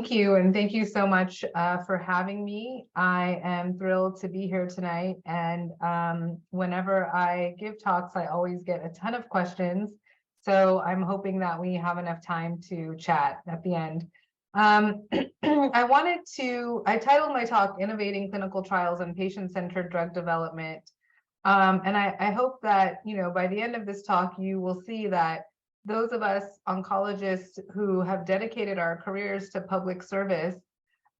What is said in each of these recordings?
Thank you, and thank you so much for having me. I am thrilled to be here tonight, and whenever I give talks, I always get a ton of questions. So I'm hoping that we have enough time to chat at the end. I titled my talk, Innovating Clinical Trials and Patient-Centered Drug Development. And I hope that, by the end of this talk, you will see that those of us oncologists who have dedicated our careers to public service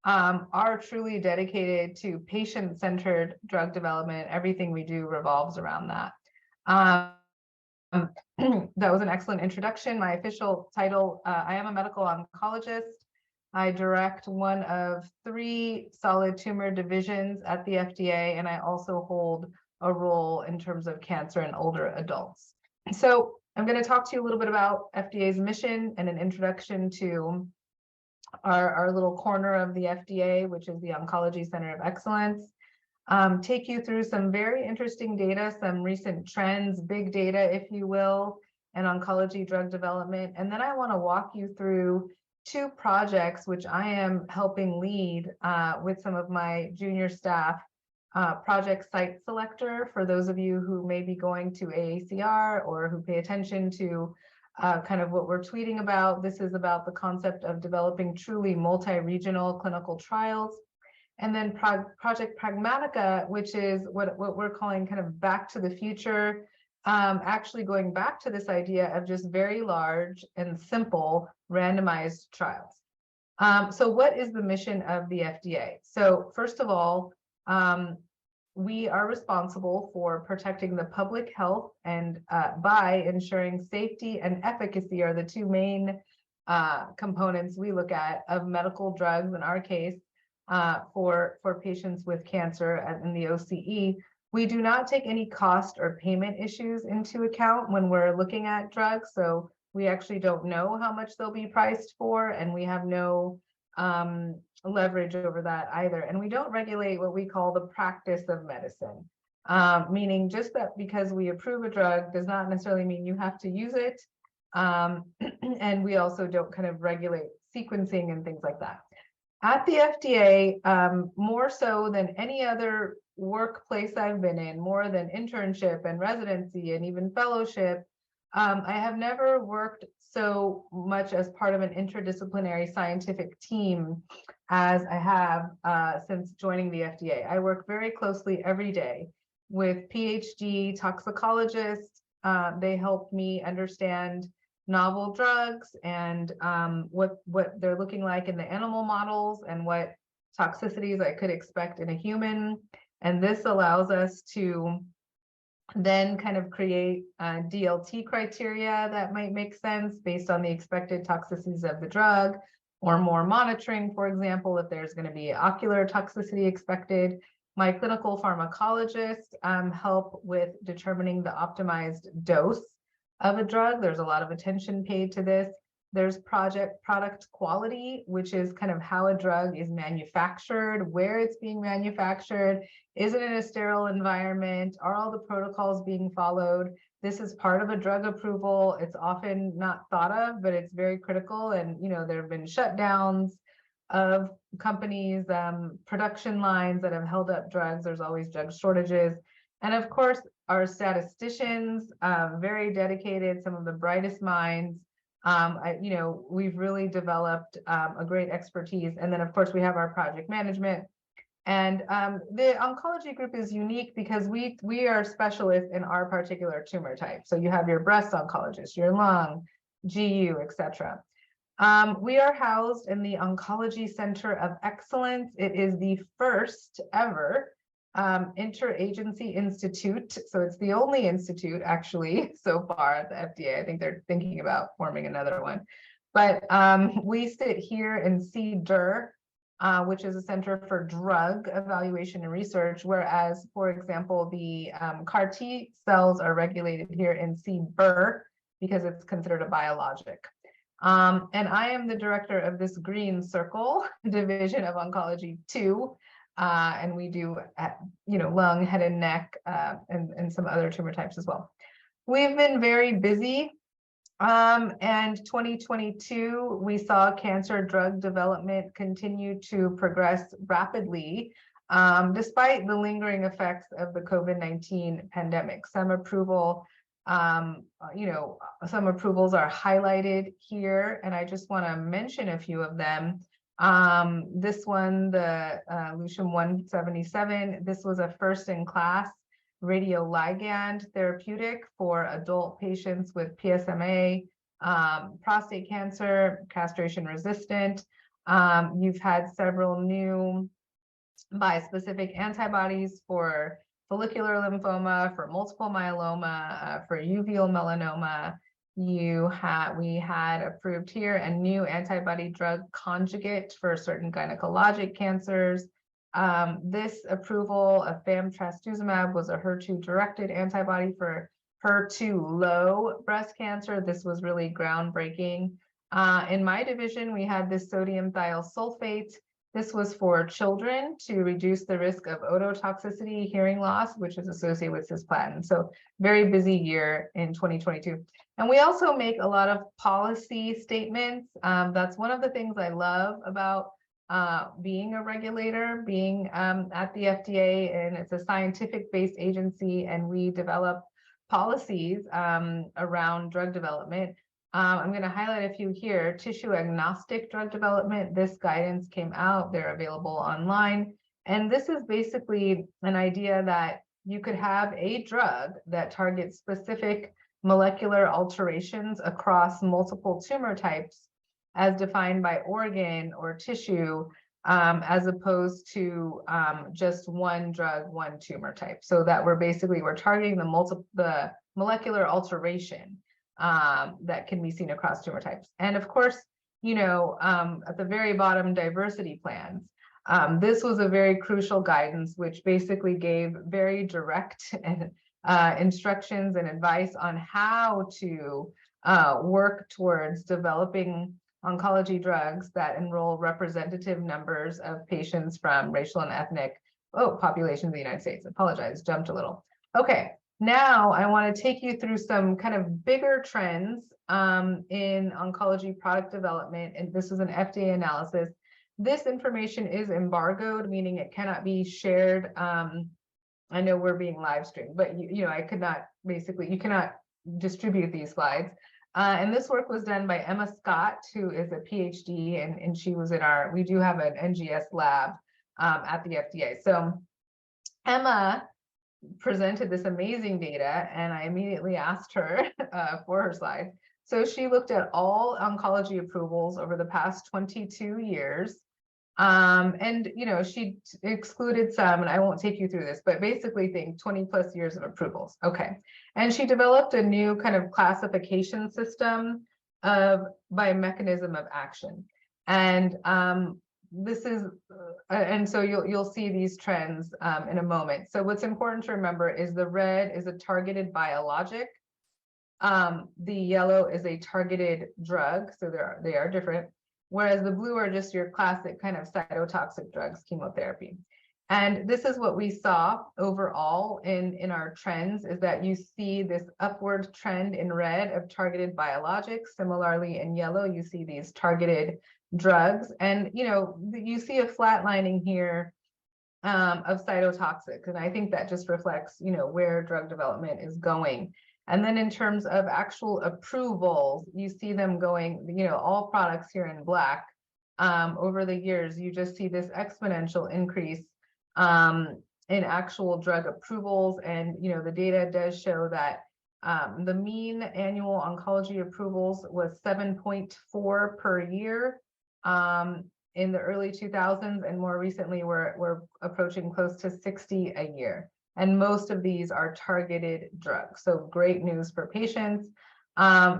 are truly dedicated to patient-centered drug development. Everything we do revolves around that. That was an excellent introduction. My official title, I am a medical oncologist. I direct one of 3 solid tumor divisions at the FDA, and I also hold a role in terms of cancer in older adults. So I'm going to talk to you a little bit about FDA's mission and an introduction to our little corner of the FDA, which is the Oncology Center of Excellence. Take you through some very interesting data, some recent trends, big data, if you will, in oncology drug development. And then I want to walk you through 2 projects, which I am helping lead with some of my junior staff. Project Site Selector, for those of you who may be going to AACR or who pay attention to kind of what we're tweeting about. This is about the concept of developing truly multi-regional clinical trials. And then Project Pragmatica, which is what we're calling kind of back to the future, actually going back to this idea of just very large and simple randomized trials. So what is the mission of the FDA? So first of all, we are responsible for protecting the public health and by ensuring safety and efficacy are the 2 main components we look at of medical drugs, in our case, for patients with cancer in the OCE. We do not take any cost or payment issues into account when we're looking at drugs. So we actually don't know how much they'll be priced for, and we have no leverage over that either. And we don't regulate what we call the practice of medicine, meaning just that because we approve a drug does not necessarily mean you have to use it. And we also don't kind of regulate sequencing and things like that. At the FDA, more so than any other workplace I've been in, more than internship and residency and even fellowship, I have never worked so much as part of an interdisciplinary scientific team as I have since joining the FDA. I work very closely every day with PhD toxicologists. They help me understand novel drugs and what they're looking like in the animal models and what toxicities I could expect in a human. And this allows us to then kind of create DLT criteria that might make sense based on the expected toxicities of the drug, or more monitoring, for example, if there's going to be ocular toxicity expected. My clinical pharmacologists help with determining the optimized dose of a drug. There's a lot of attention paid to this. There's product quality, which is kind of how a drug is manufactured, where it's being manufactured, is it in a sterile environment, are all the protocols being followed? This is part of a drug approval. It's often not thought of, but it's very critical. And there have been shutdowns of companies, production lines that have held up drugs. There's always drug shortages. And of course, our statisticians, very dedicated, some of the brightest minds. We've really developed a great expertise. And then, of course, we have our project management. And the oncology group is unique because we are specialists in our particular tumor type. So you have your breast oncologist, your lung, GU, etc. We are housed in the Oncology Center of Excellence. It is the first ever interagency institute. So it's the only institute actually so far at the FDA. I think they're thinking about forming another one. But we sit here in CDER, which is a Center for Drug Evaluation and Research, whereas, for example, the CAR T cells are regulated here in CBER because it's considered a biologic. And I am the director of this green circle, Division of Oncology 2, and we do, lung, head and neck, and some other tumor types as well. We've been very busy And 2022, we saw cancer drug development continue to progress rapidly, despite the lingering effects of the COVID-19 pandemic. Some approvals are highlighted here, and I just want to mention a few of them. This one, the Lucium 177, this was a first-in-class radioligand therapeutic for adult patients with PSMA, prostate cancer, castration resistant. You've had several new bispecific antibodies for follicular lymphoma, for multiple myeloma, for uveal melanoma. We had approved here a new antibody drug conjugate for certain gynecologic cancers. This approval of trastuzumab was a HER2-directed antibody for HER2-low breast cancer. This was really groundbreaking. In my division, we had this sodium thiosulfate. This was for children to reduce the risk of ototoxicity, hearing loss, which is associated with cisplatin. So very busy year in 2022. And we also make a lot of policy statements. That's one of the things I love about being a regulator, being at the FDA, and it's a scientific-based agency, and we develop policies around drug development. I'm going to highlight a few here. Tissue agnostic drug development. This guidance came out. They're available online. And this is basically an idea that you could have a drug that targets specific molecular alterations across multiple tumor types as defined by organ or tissue, as opposed to just one drug, one tumor type. So that we're targeting the molecular alteration that can be seen across tumor types. And of course, at the very bottom, diversity plans. This was a very crucial guidance, which basically gave very direct instructions and advice on how to work towards developing oncology drugs that enroll representative numbers of patients from racial and ethnic populations in the United States. Apologize, jumped a little. Okay. Now I want to take you through some kind of bigger trends in oncology product development, and this is an FDA analysis. This information is embargoed, meaning it cannot be shared. I know we're being live streamed, but you cannot distribute these slides. And this work was done by Emma Scott, who is a PhD, and she was we do have an NGS lab at the FDA. So Emma presented this amazing data, and I immediately asked her for her slide. So she looked at all oncology approvals over the past 22 years. And she excluded some, and I won't take you through this, but basically think 20 plus years of approvals. Okay. And she developed a new kind of classification system by mechanism of action. And this is, and so you'll see these trends in a moment. So what's important to remember is the red is a targeted biologic. The yellow is a targeted drug. So they are different. Whereas the blue are just your classic kind of cytotoxic drugs, chemotherapy. And this is what we saw overall in our trends, is that you see this upward trend in red of targeted biologics. Similarly, in yellow, you see these targeted drugs. And, you see a flatlining here of cytotoxics. And I think that just reflects, where drug development is going. And then in terms of actual approvals, you see them going, all products here in black. Over the years, you just see this exponential increase in actual drug approvals. And, the data does show that the mean annual oncology approvals was 7.4 per year in the early 2000s. And more recently, we're approaching close to 60 a year. And most of these are targeted drugs. So great news for patients.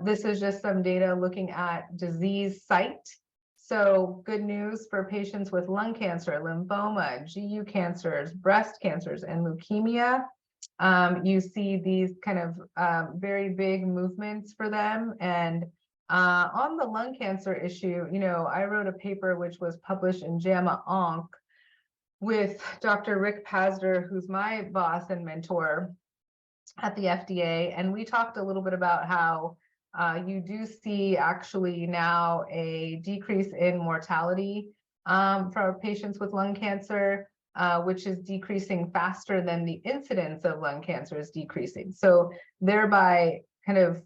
This is just some data looking at disease site. So good news for patients with lung cancer, lymphoma, GU cancers, breast cancers, and leukemia. You see these kind of very big movements for them. And on the lung cancer issue, I wrote a paper which was published in JAMA Onc with Dr. Rick Pazder, who's my boss and mentor at the FDA. And we talked a little bit about how you do see actually now a decrease in mortality for patients with lung cancer, which is decreasing faster than the incidence of lung cancer is decreasing. So thereby kind of,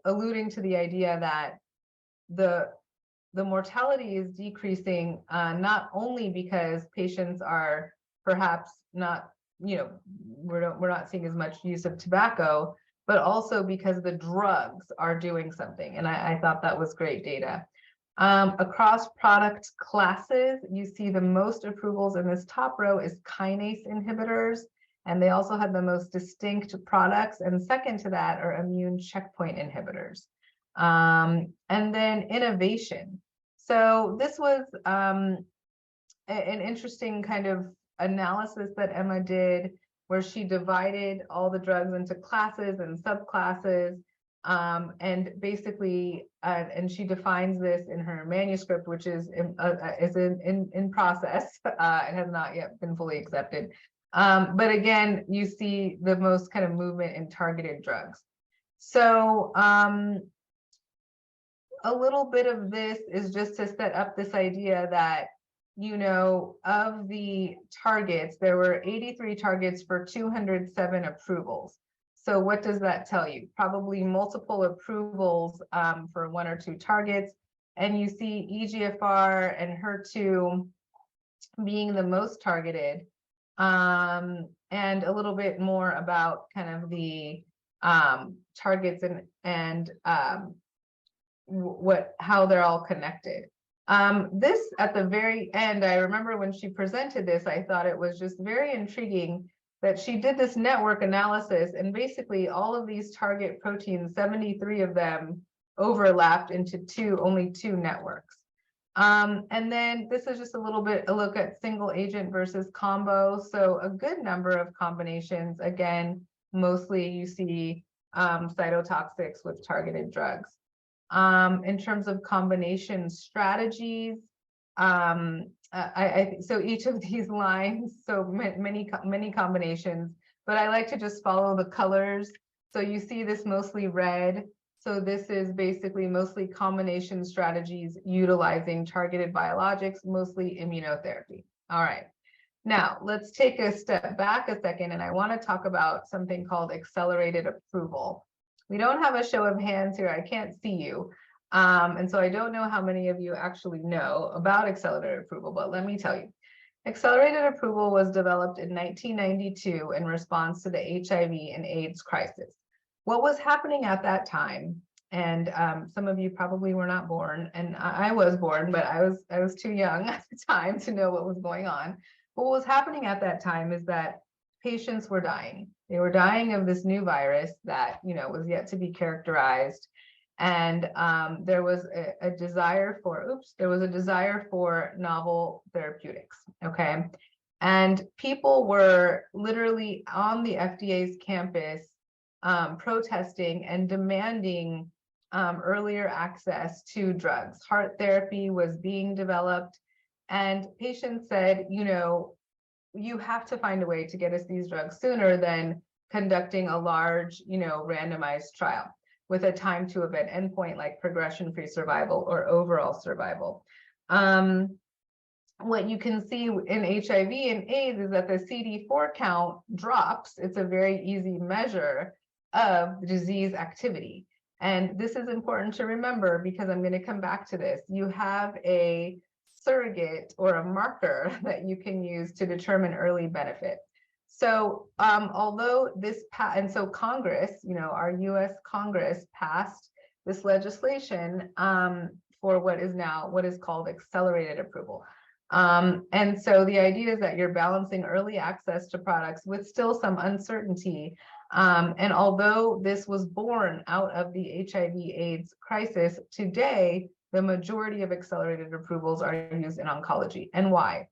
alluding to the idea that the mortality is decreasing, not only because patients are perhaps not, we're not seeing as much use of tobacco, but also because the drugs are doing something. And I thought that was great data. Across product classes, you see the most approvals in this top row is kinase inhibitors, and they also had the most distinct products. And second to that are immune checkpoint inhibitors. And then innovation. So this was an interesting kind of analysis that Emma did, where she divided all the drugs into classes and subclasses, and basically, and she defines this in her manuscript, which is in process. It has not yet been fully accepted. But again, you see the most kind of movement in targeted drugs. So a little bit of this is just to set up this idea that, of the targets, there were 83 targets for 207 approvals. So what does that tell you? Probably multiple approvals for one or two targets. And you see EGFR and HER2 being the most targeted. And a little bit more about kind of the targets and how they're all connected. This at the very end, I remember when she presented this, I thought it was just very intriguing that she did this network analysis, and basically all of these target proteins, 73 of them overlapped into only two networks. And then this is just a little bit a look at single agent versus combo. So a good number of combinations. Again, mostly you see cytotoxics with targeted drugs. In terms of combination strategies, so each of these lines, so many combinations, but I like to just follow the colors. So you see this mostly red. So this is basically mostly combination strategies utilizing targeted biologics, mostly immunotherapy. All right. Now let's take a step back a second, and I want to talk about something called accelerated approval. We don't have a show of hands here. I can't see you. And so I don't know how many of you actually know about accelerated approval, but let me tell you. Accelerated approval was developed in 1992 in response to the HIV and AIDS crisis. What was happening at that time, and some of you probably were not born, and I was born, but I was too young at the time to know what was going on. But what was happening at that time is that patients were dying. They were dying of this new virus that was yet to be characterized, and there was a desire for novel therapeutics. Okay, and people were literally on the FDA's campus protesting and demanding earlier access to drugs. Heart therapy was being developed, and patients said, you have to find a way to get us these drugs sooner than conducting a large, randomized trial with a time to event endpoint like progression-free survival or overall survival. What you can see in HIV and AIDS is that the CD4 count drops. It's a very easy measure of disease activity. And this is important to remember because I'm going to come back to this. You have a surrogate or a marker that you can use to determine early benefit. So although and so Congress, our US Congress passed this legislation for what is called accelerated approval. And so the idea is that you're balancing early access to products with still some uncertainty. And although this was born out of the HIV/AIDS crisis, today, the majority of accelerated approvals are used in oncology. And why?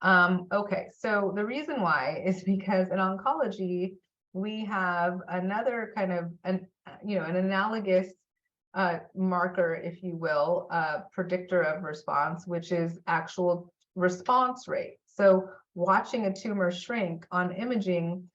Okay, so the reason why is because in oncology, we have another kind of an analogous marker, if you will, predictor of response, which is actual response rate. So watching a tumor shrink on imaging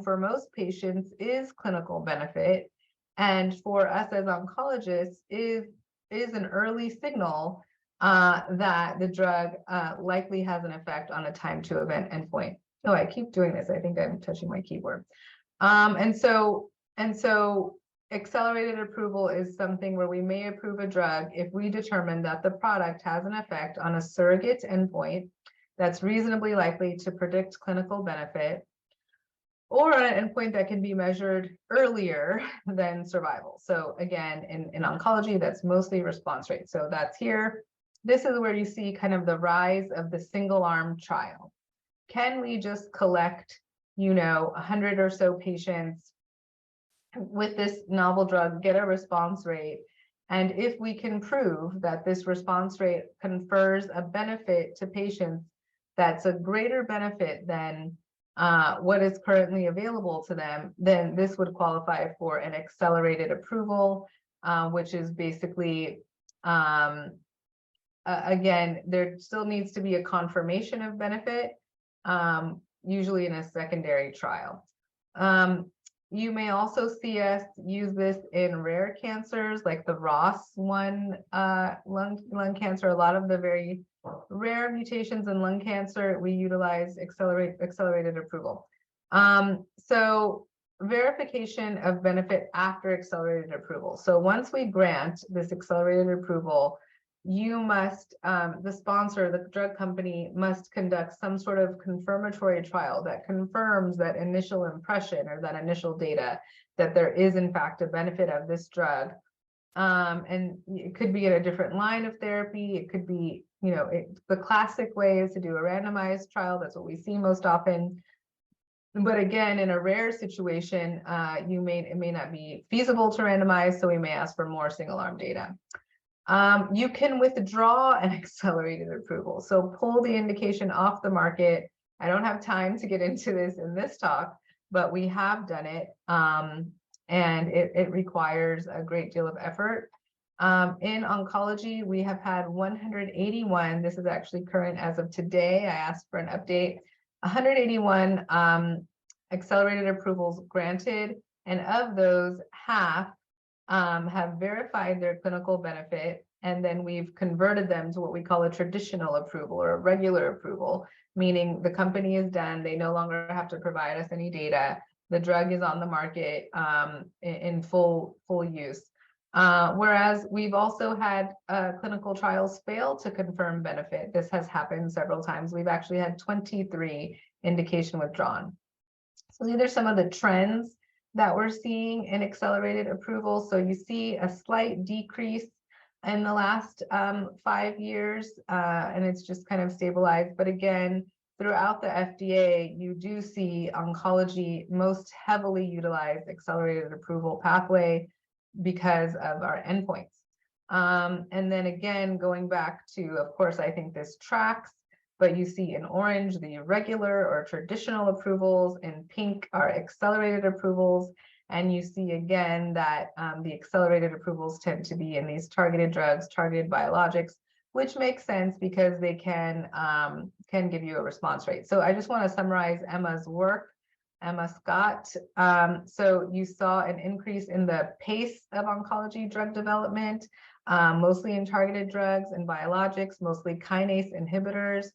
for most patients is clinical benefit. and for us as oncologists is an early signal that the drug likely has an effect on a time to event endpoint. Oh, I keep doing this. I think I'm touching my keyboard. And so accelerated approval is something where we may approve a drug if we determine that the product has an effect on a surrogate endpoint that's reasonably likely to predict clinical benefit, or on an endpoint that can be measured earlier than survival. So again, in oncology, that's mostly response rate. So that's here. This is where you see kind of the rise of the single arm trial. Can we just collect, 100 or so patients with this novel drug, get a response rate? And if we can prove that this response rate confers a benefit to patients that's a greater benefit than what is currently available to them, then this would qualify for an accelerated approval, which is basically, again, there still needs to be a confirmation of benefit, usually in a secondary trial. You may also see us use this in rare cancers like the ROS1 lung cancer. A lot of the very rare mutations in lung cancer, we utilize accelerated approval. So verification of benefit after accelerated approval. So once we grant this accelerated approval, you must, the sponsor, the drug company, must conduct some sort of confirmatory trial that confirms that initial impression or that initial data that there is in fact a benefit of this drug. And it could be in a different line of therapy. It could be, the classic way is to do a randomized trial. That's what we see most often. But again, in a rare situation, it may not be feasible to randomize, so we may ask for more single arm data. You can withdraw an accelerated approval, so pull the indication off the market. I don't have time to get into this in this talk, but we have done it, and it requires a great deal of effort. In oncology, we have had 181, this is actually current as of today, I asked for an update, 181 accelerated approvals granted, and of those, half have verified their clinical benefit, and then we've converted them to what we call a traditional approval or a regular approval, meaning the company is done, they no longer have to provide us any data, the drug is on the market in full use. Whereas we've also had clinical trials fail to confirm benefit. This has happened several times. We've actually had 23 indication withdrawn. So these are some of the trends that we're seeing in accelerated approval. So you see a slight decrease in the last 5 years, and it's just kind of stabilized. But again, throughout the FDA, you do see oncology most heavily utilize accelerated approval pathway because of our endpoints. And then again, going back to, of course, I think this tracks, but you see in orange the regular or traditional approvals, in pink are accelerated approvals, and you see again that the accelerated approvals tend to be in these targeted drugs, targeted biologics, which makes sense because they can give you a response rate. So I just want to summarize Emma's work, Emma Scott. So you saw an increase in the pace of oncology drug development, mostly in targeted drugs and biologics, mostly kinase inhibitors.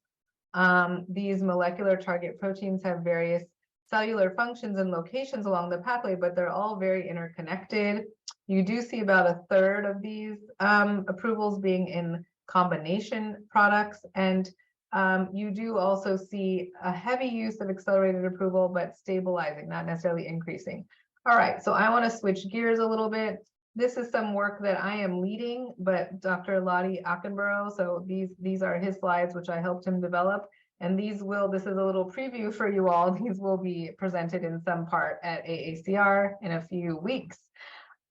These molecular target proteins have various cellular functions and locations along the pathway, but they're all very interconnected. You do see about a third of these approvals being in combination products, and you do also see a heavy use of accelerated approval, but stabilizing, not necessarily increasing. All right, so I want to switch gears a little bit. This is some work that I am leading, but Dr. Lottie Ackenborough, so these are his slides, which I helped him develop. And this is a little preview for you all. These will be presented in some part at AACR in a few weeks.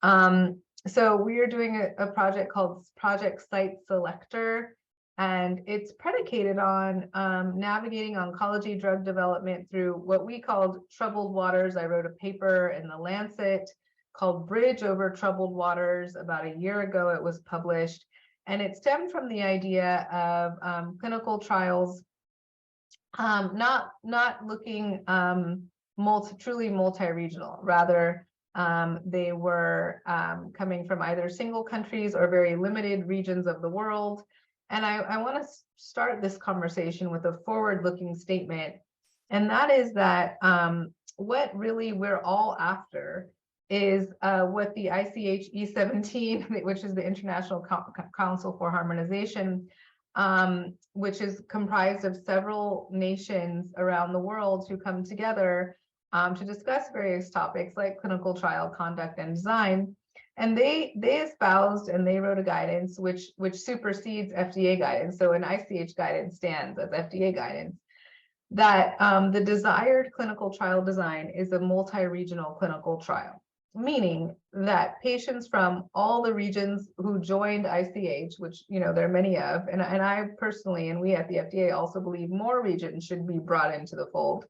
So we are doing a project called Project Site Selector, and it's predicated on navigating oncology drug development through what we called troubled waters. I wrote a paper in the Lancet called Bridge Over Troubled Waters. About a year ago, it was published, and it stemmed from the idea of clinical trials not looking truly multi-regional, rather They were coming from either single countries or very limited regions of the world. And I want to start this conversation with a forward-looking statement, and that is that what really we're all after is what the ICH E17, which is the International Council for Harmonization, which is comprised of several nations around the world who come together to discuss various topics like clinical trial conduct and design. And they espoused and they wrote a guidance which supersedes FDA guidance. So an ICH guidance stands as FDA guidance, that the desired clinical trial design is a multi-regional clinical trial, meaning that patients from all the regions who joined ICH, which there are many of, and I personally and we at the FDA also believe more regions should be brought into the fold,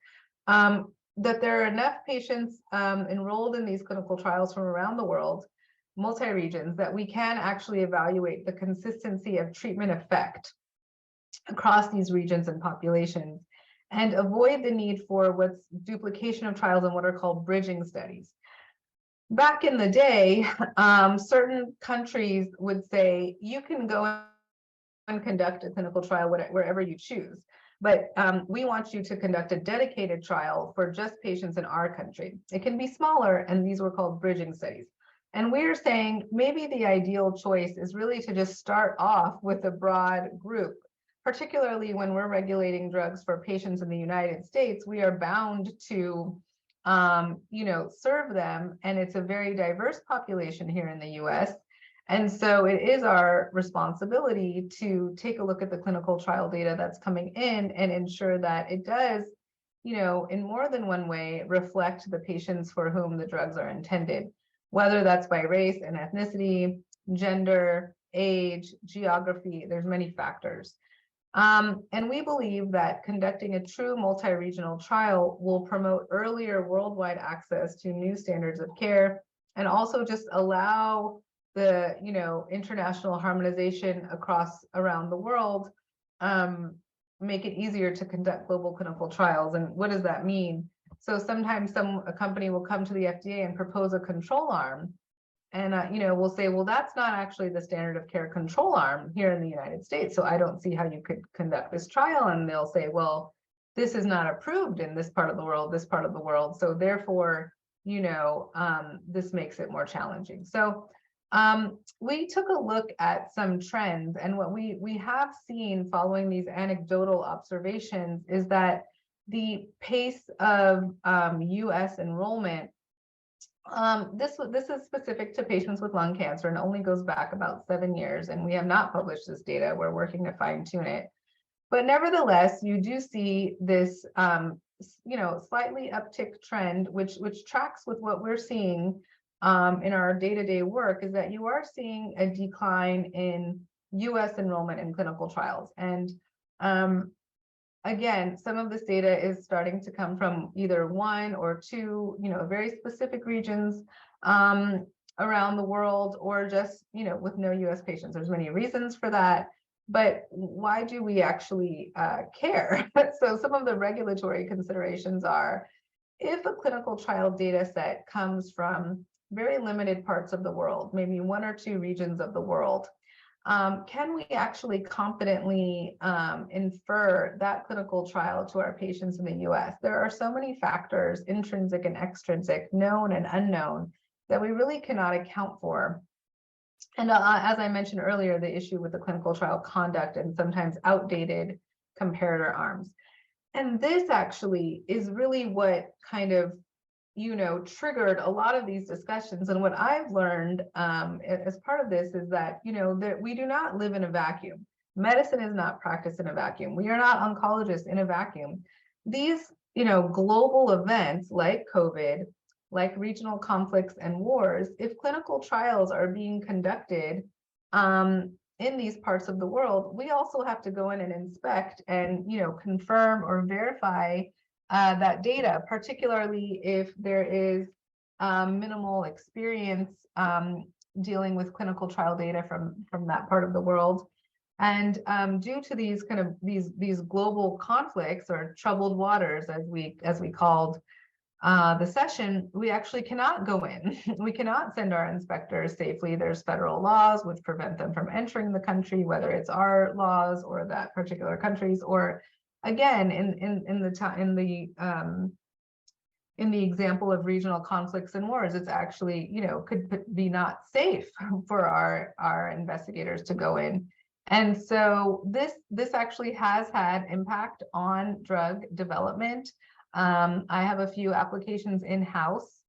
that there are enough patients enrolled in these clinical trials from around the world, multi-regions, that we can actually evaluate the consistency of treatment effect across these regions and populations, and avoid the need for what's duplication of trials and what are called bridging studies. Back in the day, certain countries would say, you can go and conduct a clinical trial wherever you choose, but we want you to conduct a dedicated trial for just patients in our country. It can be smaller, and these were called bridging studies. And we're saying maybe the ideal choice is really to just start off with a broad group, particularly when we're regulating drugs for patients in the United States. We are bound to serve them, and it's a very diverse population here in the US. And so it is our responsibility to take a look at the clinical trial data that's coming in and ensure that it does, in more than one way, reflect the patients for whom the drugs are intended, whether that's by race and ethnicity, gender, age, geography. There's many factors. And we believe that conducting a true multi-regional trial will promote earlier worldwide access to new standards of care, and also just allow the international harmonization around the world, make it easier to conduct global clinical trials. And what does that mean? So sometimes a company will come to the FDA and propose a control arm, and we'll say, well, that's not actually the standard of care control arm here in the United States, so I don't see how you could conduct this trial. And they'll say, well, this is not approved in this part of the world, so therefore this makes it more challenging. So we took a look at some trends, and what we have seen following these anecdotal observations is that the pace of US enrollment, this is specific to patients with lung cancer and only goes back about 7 years, and we have not published this data. We're working to fine-tune it. But nevertheless, you do see this slightly uptick trend, which tracks with what we're seeing in our day-to-day work, is that you are seeing a decline in US enrollment in clinical trials. And again, some of this data is starting to come from either one or two, very specific regions around the world, or just, with no US patients. There's many reasons for that, but why do we actually care? So some of the regulatory considerations are, if a clinical trial data set comes from very limited parts of the world, maybe one or two regions of the world, can we actually confidently infer that clinical trial to our patients in the US? There are so many factors, intrinsic and extrinsic, known and unknown, that we really cannot account for. And as I mentioned earlier, the issue with the clinical trial conduct and sometimes outdated comparator arms. And this actually is really what kind of triggered a lot of these discussions. And what I've learned as part of this is that, that we do not live in a vacuum. Medicine is not practiced in a vacuum. We are not oncologists in a vacuum. These, global events like COVID, like regional conflicts and wars, if clinical trials are being conducted in these parts of the world, we also have to go in and inspect and, confirm or verify that data, particularly if there is minimal experience dealing with clinical trial data from that part of the world. And due to these these global conflicts, or troubled waters, as we called the session, we actually cannot go in. We cannot send our inspectors safely. There's federal laws which prevent them from entering the country, whether it's our laws or that particular country's, or again, in the example of regional conflicts and wars, it's actually, could be not safe for our investigators to go in. And so this actually has had impact on drug development. I have a few applications in-house,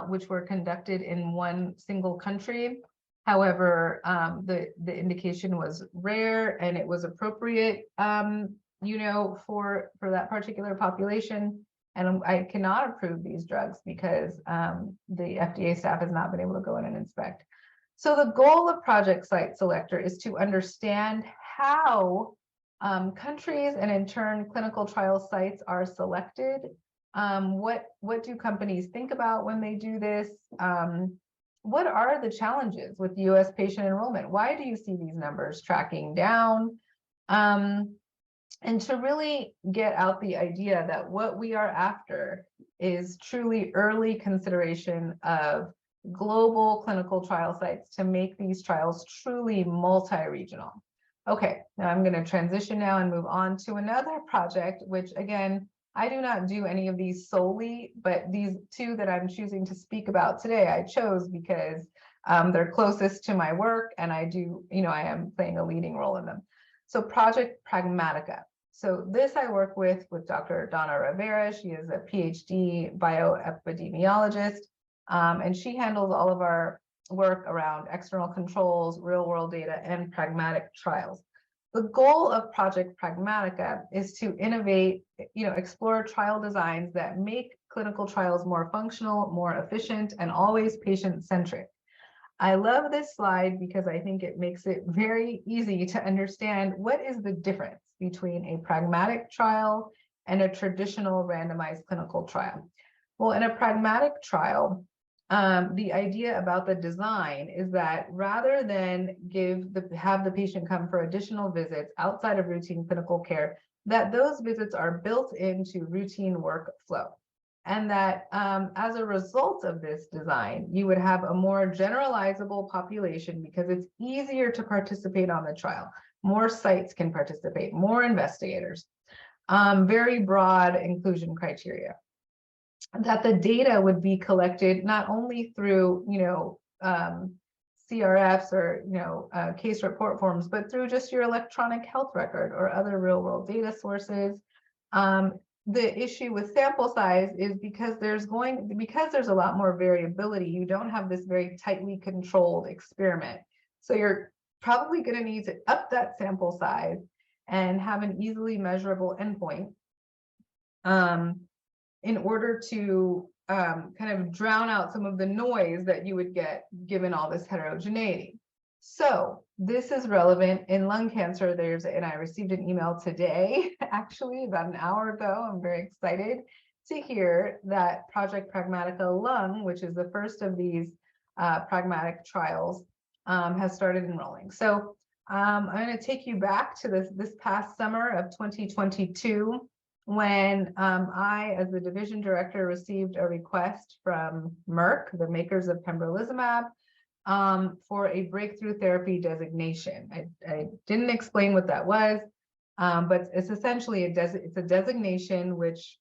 which were conducted in one single country. However, the indication was rare and it was appropriate, for that particular population. And I cannot approve these drugs because the FDA staff has not been able to go in and inspect. So the goal of Project Site Selector is to understand how countries and in turn clinical trial sites are selected. What do companies think about when they do this? What are the challenges with US patient enrollment? Why do you see these numbers tracking down? And to really get out the idea that what we are after is truly early consideration of global clinical trial sites to make these trials truly multi-regional. Okay, now I'm going to transition now and move on to another project, which again, I do not do any of these solely, but these two that I'm choosing to speak about today, I chose because they're closest to my work and I am playing a leading role in them. So Project Pragmatica. So this I work with Dr. Donna Rivera. She is a PhD bioepidemiologist, and she handles all of our work around external controls, real world data, and pragmatic trials. The goal of Project Pragmatica is to innovate, explore trial designs that make clinical trials more functional, more efficient, and always patient-centric. I love this slide because I think it makes it very easy to understand what is the difference between a pragmatic trial and a traditional randomized clinical trial. Well, in a pragmatic trial, the idea about the design is that rather than have the patient come for additional visits outside of routine clinical care, that those visits are built into routine workflow. And that as a result of this design, you would have a more generalizable population because it's easier to participate on the trial. More sites can participate, more investigators, very broad inclusion criteria. That the data would be collected not only through, CRFs or, case report forms, but through just your electronic health record or other real world data sources. The issue with sample size is because there's a lot more variability, you don't have this very tightly controlled experiment. So you're probably going to need to up that sample size and have an easily measurable endpoint in order to kind of drown out some of the noise that you would get given all this heterogeneity. So this is relevant in lung cancer. And I received an email today, actually about an hour ago. I'm very excited to hear that Project Pragmatica Lung, which is the first of these pragmatic trials, has started enrolling. So I'm going to take you back to this past summer of 2022, when I, as the division director, received a request from Merck, the makers of pembrolizumab, for a breakthrough therapy designation. I didn't explain what that was, but it's essentially it's a designation which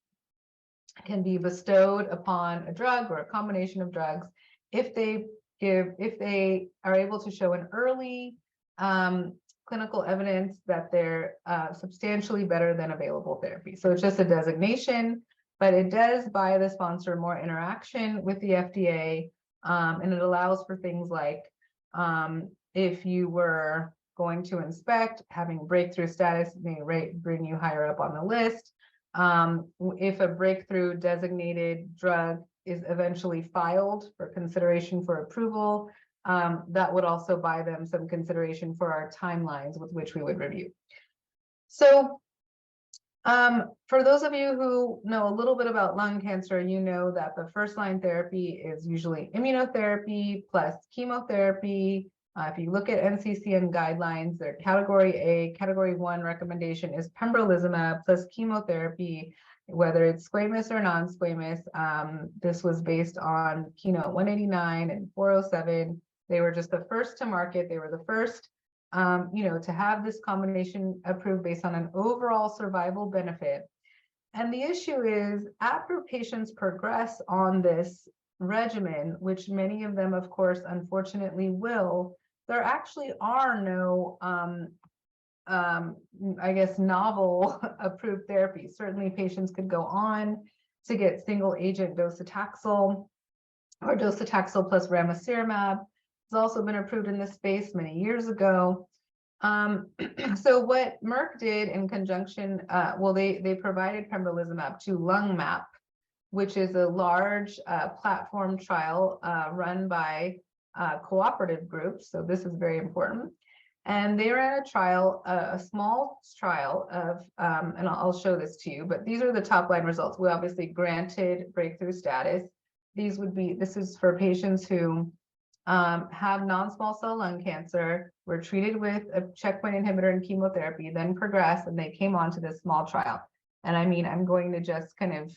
can be bestowed upon a drug or a combination of drugs if they are able to show an early clinical evidence that they're substantially better than available therapy. So it's just a designation, but it does buy the sponsor more interaction with the FDA. And it allows for things like if you were going to inspect, having breakthrough status may bring you higher up on the list. If a breakthrough designated drug is eventually filed for consideration for approval, that would also buy them some consideration for our timelines with which we would review. So for those of you who know a little bit about lung cancer, you know that the first line therapy is usually immunotherapy plus chemotherapy. If you look at NCCN guidelines, their category A, category 1 recommendation is pembrolizumab plus chemotherapy whether it's squamous or non-squamous. This was based on Keynote 189 and 407. They were just the first to market. They were the first, to have this combination approved based on an overall survival benefit. And the issue is, after patients progress on this regimen, which many of them, of course, unfortunately will, there actually are no, I guess, novel approved therapies. Certainly patients could go on to get single agent docetaxel or docetaxel plus ramucirumab. It's also been approved in this space many years ago. So what Merck did in conjunction, they provided pembrolizumab to LungMap, which is a large platform trial run by cooperative groups. So this is very important. And they ran a trial, a small trial of, and I'll show this to you, but these are the top line results. We obviously granted breakthrough status. This is for patients who have non-small cell lung cancer, were treated with a checkpoint inhibitor and chemotherapy, then progressed, and they came on to this small trial. And I mean, I'm going to just kind of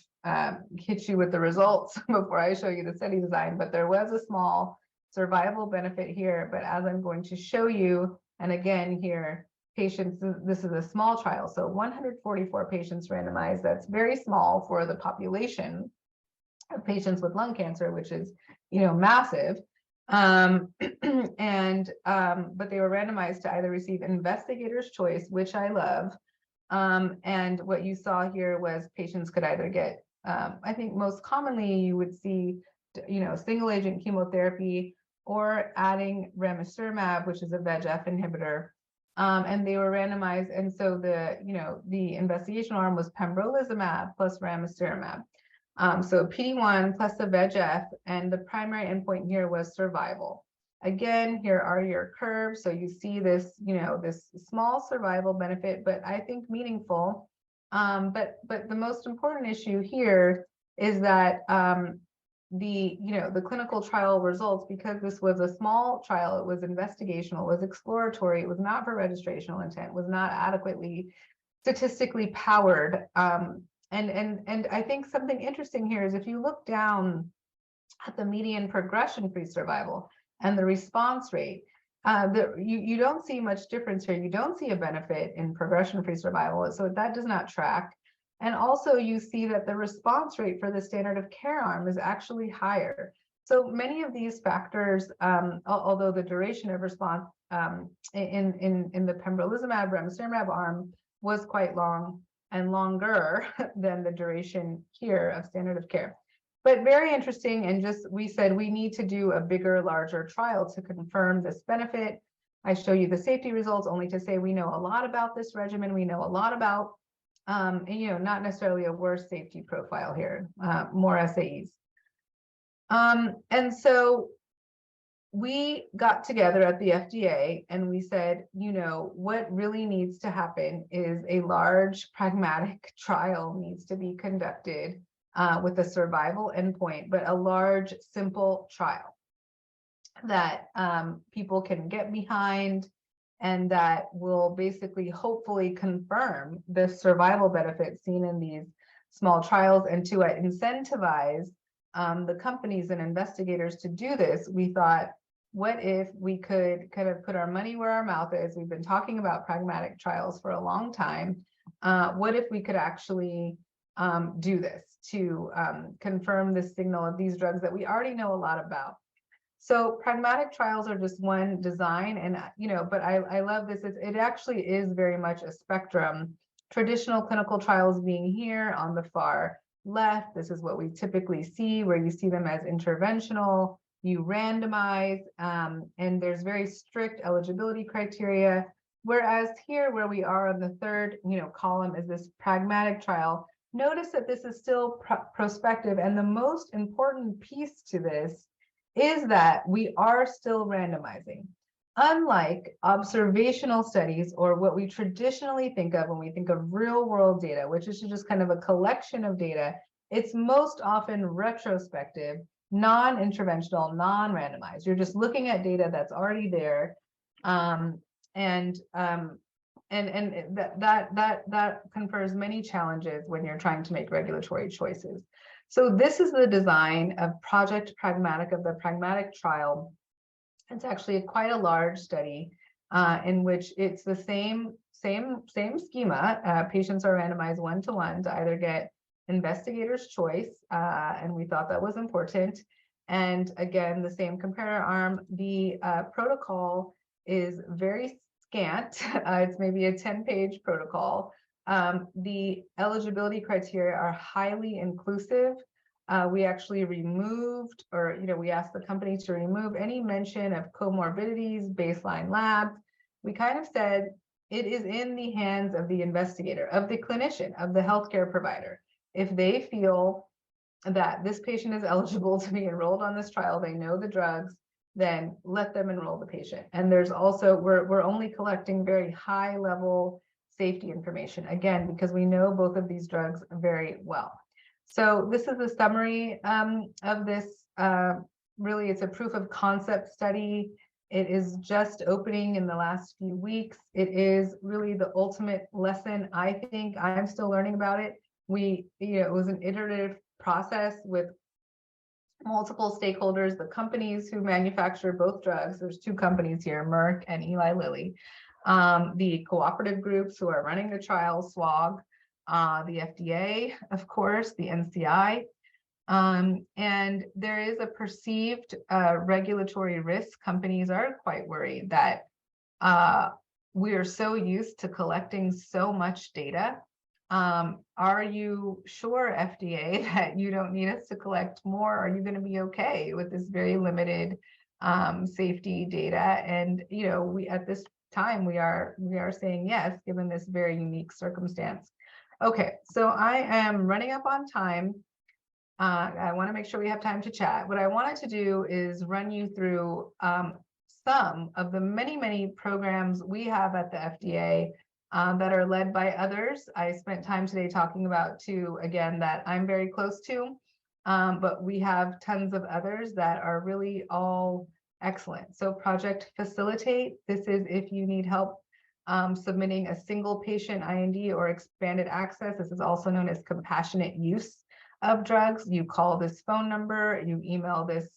hit you with the results before I show you the study design, but there was a small survival benefit here. But as I'm going to show you, and again here, patients, this is a small trial, so 144 patients randomized. That's very small for the population of patients with lung cancer, which is, massive. But they were randomized to either receive investigator's choice, which I love. And what you saw here was patients could either get, I think most commonly you would see, single agent chemotherapy or adding ramucirumab, which is a VEGF inhibitor. And they were randomized. And so the investigational arm was pembrolizumab plus ramucirumab. So PD-1 plus the VEGF, and the primary endpoint here was survival. Again, here are your curves. So you see this, this small survival benefit, but I think meaningful. But the most important issue here is that the clinical trial results, because this was a small trial, it was investigational, it was exploratory, it was not for registrational intent, was not adequately statistically powered. And I think something interesting here is if you look down at the median progression-free survival and the response rate, you don't see much difference here. You don't see a benefit in progression-free survival, so that does not track. And also you see that the response rate for the standard of care arm is actually higher. So many of these factors, although the duration of response in the pembrolizumab ramucirumab arm was quite long and longer than the duration here of standard of care. But very interesting, and we said we need to do a bigger, larger trial to confirm this benefit. I show you the safety results only to say we know a lot about this regimen. We know a lot about, not necessarily a worse safety profile here, more SAEs. And so we got together at the FDA and we said, what really needs to happen is a large pragmatic trial needs to be conducted with a survival endpoint, but a large, simple trial that people can get behind and that will basically hopefully confirm the survival benefit seen in these small trials. And to incentivize the companies and investigators to do this, we thought, what if we could kind of put our money where our mouth is? We've been talking about pragmatic trials for a long time. What if we could actually do this to confirm the signal of these drugs that we already know a lot about? So pragmatic trials are just one design, and but I love this. It actually is very much a spectrum. Traditional clinical trials being here on the far left. This is what we typically see, where you see them as interventional. You randomize, and there's very strict eligibility criteria. Whereas here, where we are on the third, column, is this pragmatic trial. Notice that this is still prospective, and the most important piece to this is that we are still randomizing. Unlike observational studies, or what we traditionally think of when we think of real-world data, which is just kind of a collection of data, it's most often retrospective, non-interventional, non-randomized. You're just looking at data that's already there. and that confers many challenges when you're trying to make regulatory choices. So this is the design of Project Pragmatic, of the Pragmatic trial. It's actually quite a large study in which it's the same schema. Patients are randomized 1-to-1 to either get investigator's choice, and we thought that was important. And again, the same comparator arm. The protocol is very scant. It's maybe a 10-page protocol. The eligibility criteria are highly inclusive. We actually removed, or we asked the company to remove any mention of comorbidities, baseline labs. We kind of said it is in the hands of the investigator, of the clinician, of the healthcare provider. If they feel that this patient is eligible to be enrolled on this trial, they know the drugs, then let them enroll the patient. And there's also, we're only collecting very high level safety information, again, because we know both of these drugs very well. So this is a summary of this. Really, it's a proof of concept study. It is just opening in the last few weeks. It is really the ultimate lesson. I think I'm still learning about it. It was an iterative process with multiple stakeholders, the companies who manufacture both drugs. There's 2 companies here, Merck and Eli Lilly. The cooperative groups who are running the trial, SWOG, the FDA, of course, the NCI. And there is a perceived regulatory risk. Companies are quite worried that we are so used to collecting so much data. Are you sure, FDA, that you don't need us to collect more? Are you going to be okay with this very limited safety data? And we at this time we are saying yes, given this very unique circumstance. Okay, so I am running up on time. I want to make sure we have time to chat. What I wanted to do is run you through some of the many programs we have at the FDA that are led by others. I spent time today talking about 2, again, that I'm very close to, but we have tons of others that are really all excellent. So Project Facilitate, this is if you need help submitting a single patient IND or expanded access. This is also known as compassionate use of drugs. You call this phone number, you email this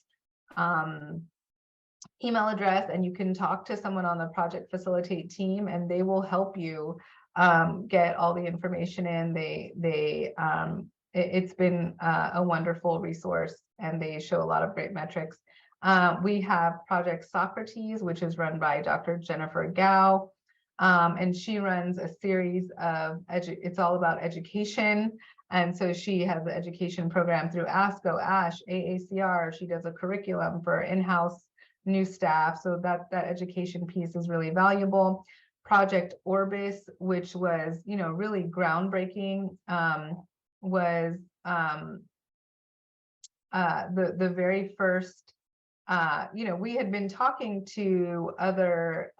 email address, and you can talk to someone on the Project Facilitate team, and they will help you get all the information in. It's been a wonderful resource, and they show a lot of great metrics. We have Project Socrates, which is run by Dr. Jennifer Gao. And she runs a series of, it's all about education. And so she has the education program through ASCO, ASH, AACR. She does a curriculum for in-house new staff. So that education piece is really valuable. Project Orbis, which was, really groundbreaking, was the very first, we had been talking to other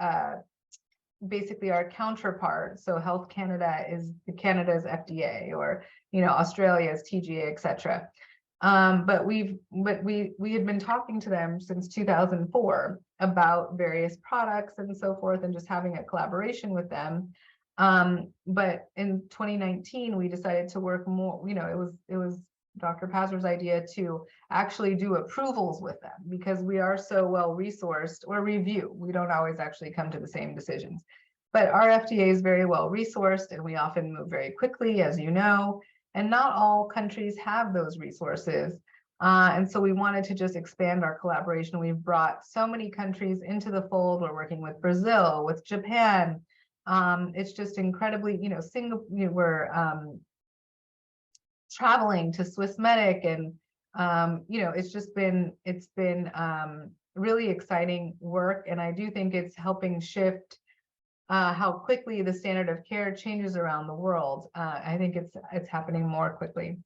basically our counterpart. So Health Canada is Canada's FDA, or Australia's TGA, etc. But we had been talking to them since 2004 about various products and so forth, and just having a collaboration with them. But in 2019, we decided to work more. It was Dr. Pazer's idea to actually do approvals with them, because we are so well resourced, or review. We don't always actually come to the same decisions, but our FDA is very well resourced, and we often move very quickly, as you know, and not all countries have those resources. And so we wanted to just expand our collaboration. We've brought so many countries into the fold. We're working with Brazil, with Japan. It's just incredibly, Singapore, we're traveling to Swissmedic, and it's been really exciting work, and I do think it's helping shift how quickly the standard of care changes around the world. I think it's happening more quickly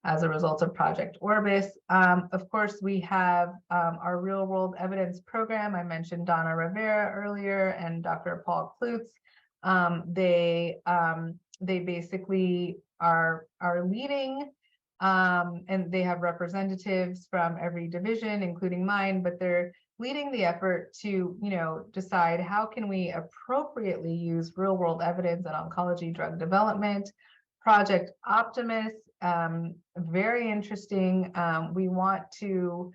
as a result of Project Orbis. Of course, we have our real world evidence program. I mentioned Donna Rivera earlier and Dr. Paul Klutz. They basically are leading, and they have representatives from every division, including mine, but they're leading the effort to, decide how can we appropriately use real-world evidence in oncology drug development. Project Optimus, very interesting. We want to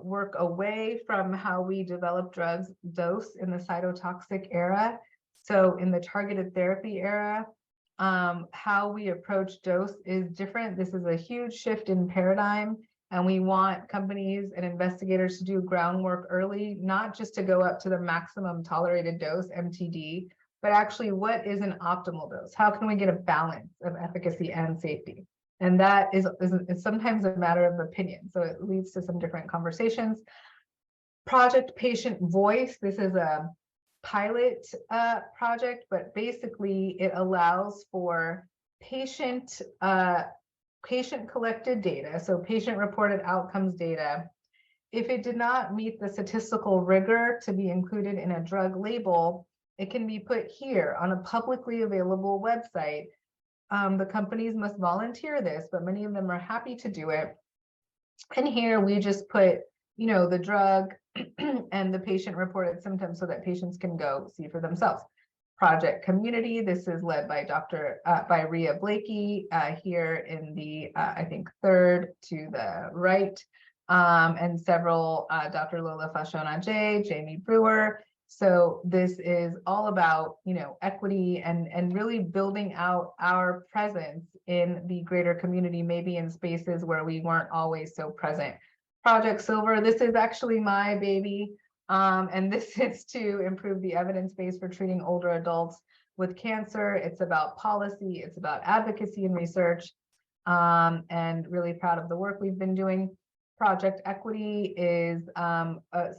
work away from how we develop drugs dose in the cytotoxic era. So in the targeted therapy era, how we approach dose is different. This is a huge shift in paradigm, and we want companies and investigators to do groundwork early, not just to go up to the maximum tolerated dose, MTD, but actually what is an optimal dose? How can we get a balance of efficacy and safety? And that is sometimes a matter of opinion. So it leads to some different conversations. Project Patient Voice, this is a pilot project, but basically it allows for patient collected data, so patient reported outcomes data. If it did not meet the statistical rigor to be included in a drug label, it can be put here on a publicly available website. The companies must volunteer this, but many of them are happy to do it. And here we just put, the drug and the patient reported symptoms so that patients can go see for themselves. Project Community, this is led by by Rhea Blakey here in the, I think, third to the right, and several, Dr. Lola Fashionajay, Jamie Brewer. So this is all about, equity and really building out our presence in the greater community, maybe in spaces where we weren't always so present. Project Silver, this is actually my baby. And this is to improve the evidence base for treating older adults with cancer. It's about policy, it's about advocacy and research, and really proud of the work we've been doing. Project Equity is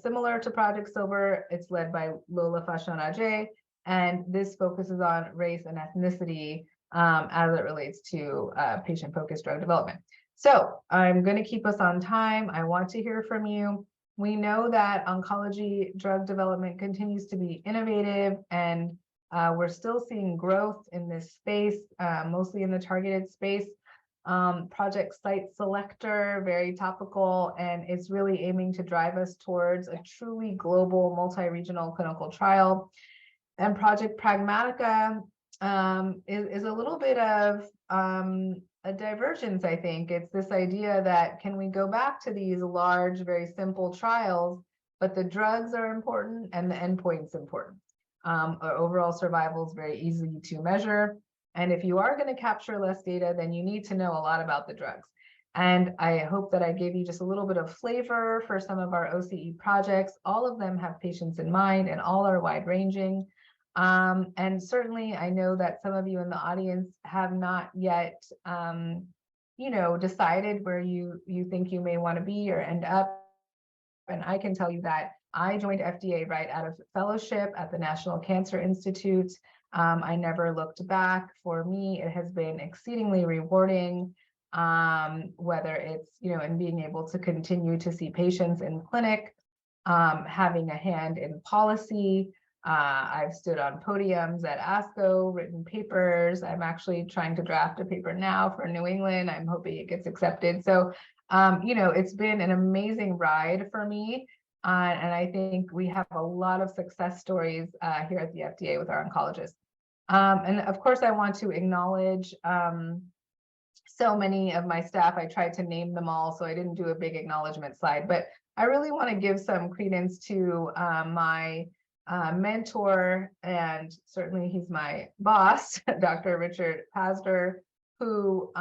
similar to Project Silver. It's led by Lola Fashionajay, and this focuses on race and ethnicity as it relates to patient-focused drug development. So I'm going to keep us on time. I want to hear from you. We know that oncology drug development continues to be innovative, and we're still seeing growth in this space, mostly in the targeted space. Project Site Selector, very topical, and it's really aiming to drive us towards a truly global multi-regional clinical trial. And Project Pragmatica is a little bit of a divergence, I think. It's this idea that can we go back to these large, very simple trials, but the drugs are important and the endpoint's important. Overall survival is very easy to measure. And if you are going to capture less data, then you need to know a lot about the drugs. And I hope that I gave you just a little bit of flavor for some of our OCE projects. All of them have patients in mind and all are wide ranging. And certainly I know that some of you in the audience have not yet, decided where you think you may want to be or end up. And I can tell you that I joined FDA right out of fellowship at the National Cancer Institute. I never looked back. For me, it has been exceedingly rewarding, whether it's, in being able to continue to see patients in clinic, having a hand in policy. I've stood on podiums at ASCO, written papers. I'm actually trying to draft a paper now for New England. I'm hoping it gets accepted. So, it's been an amazing ride for me. And I think we have a lot of success stories here at the FDA with our oncologists. And of course, I want to acknowledge so many of my staff. I tried to name them all, so I didn't do a big acknowledgement slide, but I really want to give some credence to my mentor, and certainly he's my boss, Dr. Richard Pasder, who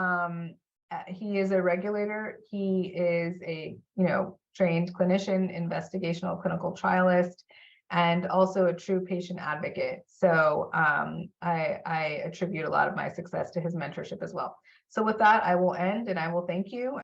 he is a regulator. He is a trained clinician, investigational clinical trialist, and also a true patient advocate. So I attribute a lot of my success to his mentorship as well. So with that, I will end and I will thank you.